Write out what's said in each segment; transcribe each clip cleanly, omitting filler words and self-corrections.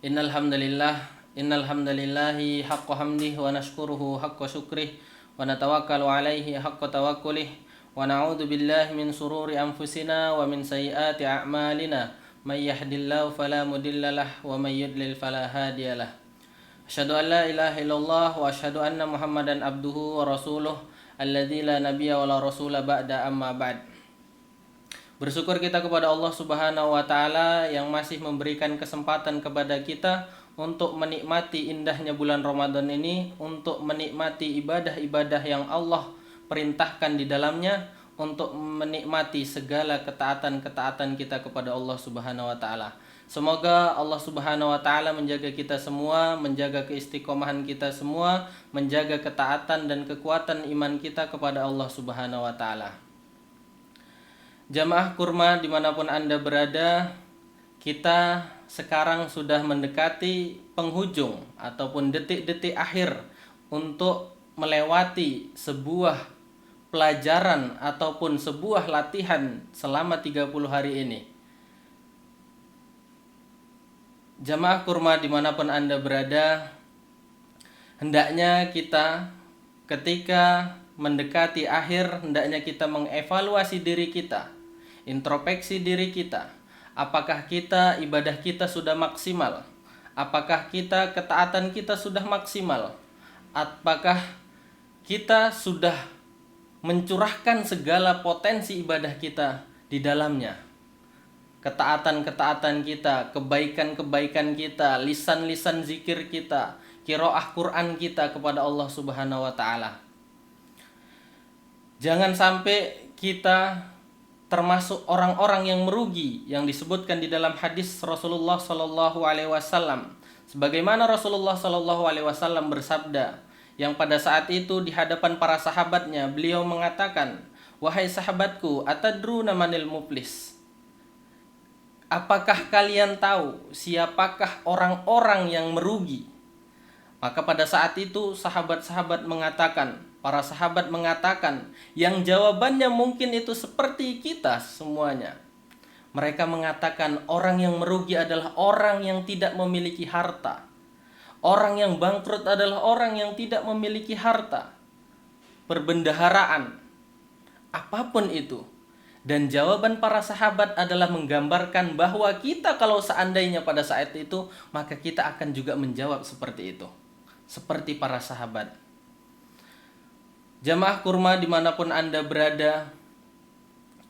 Innal hamdalillahi haqqa hamdihi wa nashkuruhu haqqa syukrih wa natawakkalu alaihi haqqa tawakkulih wa na'udzu billahi min sururi anfusina wa min sayyiati a'malina may yahdihillahu fala mudhillalah wa may yudlil fala hadiyalah. Asyhadu an la ilaha illallah wa asyhadu anna Muhammadan abduhu wa rasuluh alladzi la nabiyya wa la rasula ba'da amma ba'd. Bersyukur kita kepada Allah Subhanahu wa taala yang masih memberikan kesempatan kepada kita untuk menikmati indahnya bulan Ramadan ini, untuk menikmati ibadah-ibadah yang Allah perintahkan di dalamnya, untuk menikmati segala ketaatan-ketaatan kita kepada Allah Subhanahu wa taala. Semoga Allah Subhanahu wa taala menjaga kita semua, menjaga keistiqomahan kita semua, menjaga ketaatan dan kekuatan iman kita kepada Allah Subhanahu wa taala. Jamaah kurma dimanapun Anda berada, kita sekarang sudah mendekati penghujung ataupun detik-detik akhir untuk melewati sebuah pelajaran ataupun sebuah latihan selama 30 hari ini. Jamaah kurma dimanapun Anda berada, hendaknya kita ketika mendekati akhir, hendaknya kita mengevaluasi diri kita, introspeksi diri kita. Apakah kita ibadah kita sudah maksimal? Apakah kita ketaatan kita sudah maksimal? Apakah kita sudah mencurahkan segala potensi ibadah kita di dalamnya? Ketaatan-ketaatan kita, kebaikan-kebaikan kita, lisan-lisan zikir kita, qiraah Quran kita kepada Allah Subhanahu wa taala. Jangan sampai kita termasuk orang-orang yang merugi yang disebutkan di dalam hadis Rasulullah Shallallahu Alaihi Wasallam. Sebagaimana Rasulullah Shallallahu Alaihi Wasallam bersabda, yang pada saat itu di hadapan para sahabatnya beliau mengatakan, "Wahai sahabatku, atadruna manil muflis? Apakah kalian tahu siapakah orang-orang yang merugi?" Maka pada saat itu para sahabat mengatakan, yang jawabannya mungkin itu seperti kita semuanya. Mereka mengatakan orang yang merugi adalah orang yang tidak memiliki harta. Orang yang bangkrut adalah orang yang tidak memiliki harta, perbendaharaan, apapun itu. Dan jawaban para sahabat adalah menggambarkan bahwa kita kalau seandainya pada saat itu, maka kita akan juga menjawab seperti itu, seperti para sahabat. Jamaah kurma dimanapun Anda berada,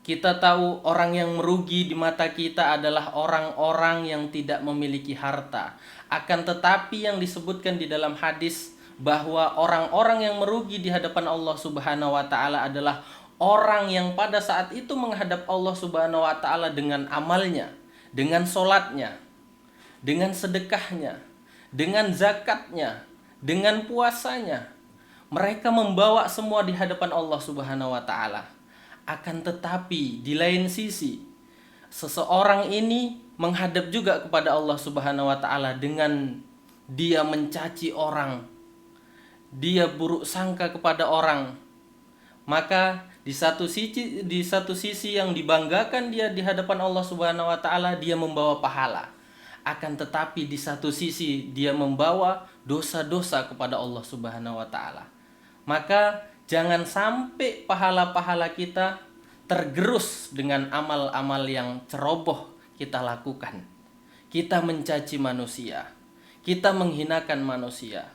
kita tahu orang yang merugi di mata kita adalah orang-orang yang tidak memiliki harta. Akan tetapi yang disebutkan di dalam hadis bahwa orang-orang yang merugi di hadapan Allah Subhanahu wa taala adalah orang yang pada saat itu menghadap Allah Subhanahu wa taala dengan amalnya, dengan sholatnya, dengan sedekahnya, dengan zakatnya, dengan puasanya. Mereka membawa semua di hadapan Allah Subhanahu wa taala. Akan tetapi di lain sisi, seseorang ini menghadap juga kepada Allah Subhanahu wa taala dengan dia mencaci orang, dia buruk sangka kepada orang. Maka di satu sisi yang dibanggakan dia di hadapan Allah Subhanahu wa taala, dia membawa pahala. Akan tetapi di satu sisi dia membawa dosa-dosa kepada Allah Subhanahu wa taala. Maka jangan sampai pahala-pahala kita tergerus dengan amal-amal yang ceroboh kita lakukan. Kita mencaci manusia, kita menghinakan manusia.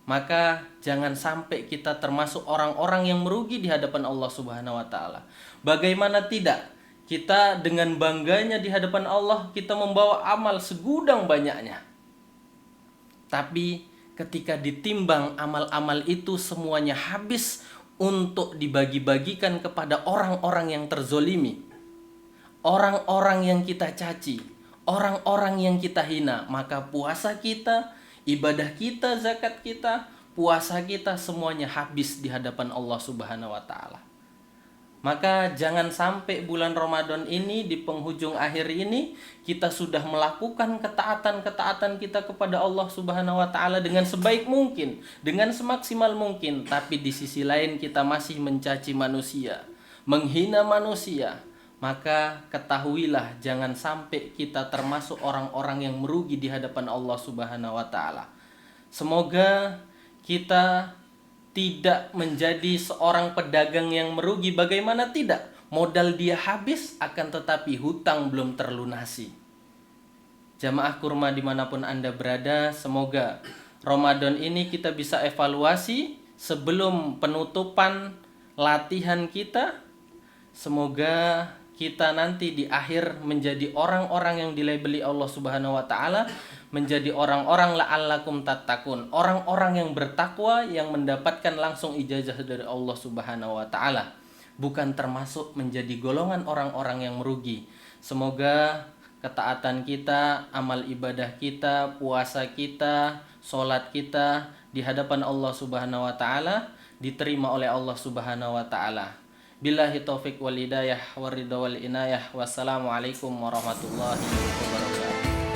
Maka jangan sampai kita termasuk orang-orang yang merugi di hadapan Allah Subhanahu wa taala. Bagaimana tidak? Kita dengan bangganya di hadapan Allah, kita membawa amal segudang banyaknya. Tapi ketika ditimbang amal-amal itu semuanya habis untuk dibagi-bagikan kepada orang-orang yang terzolimi, orang-orang yang kita caci, orang-orang yang kita hina, maka puasa kita, ibadah kita, zakat kita, puasa kita semuanya habis di hadapan Allah Subhanahu wa taala. Maka jangan sampai bulan Ramadan ini di penghujung akhir ini kita sudah melakukan ketaatan-ketaatan kita kepada Allah Subhanahu wa taala dengan sebaik mungkin, dengan semaksimal mungkin, tapi di sisi lain kita masih mencaci manusia, menghina manusia, maka ketahuilah jangan sampai kita termasuk orang-orang yang merugi di hadapan Allah Subhanahu wa taala. Semoga kita tidak menjadi seorang pedagang yang merugi. Bagaimana tidak? Modal dia habis, akan tetapi hutang belum terlunasi. Jamaah kurma dimanapun Anda berada, semoga Ramadan ini kita bisa evaluasi sebelum penutupan latihan kita. Semoga kita nanti di akhir menjadi orang-orang yang dilabeli Allah Subhanahu wa taala, menjadi orang-orang la'allakum tattaqun, orang-orang yang bertakwa yang mendapatkan langsung ijazah dari Allah Subhanahu wa taala, bukan termasuk menjadi golongan orang-orang yang merugi. Semoga ketaatan kita, amal ibadah kita, puasa kita, sholat kita di hadapan Allah Subhanahu wa taala diterima oleh Allah Subhanahu wa taala. Billahi taufik wal hidayah waridha wal inayah. Wassalamualaikum warahmatullahi wabarakatuh.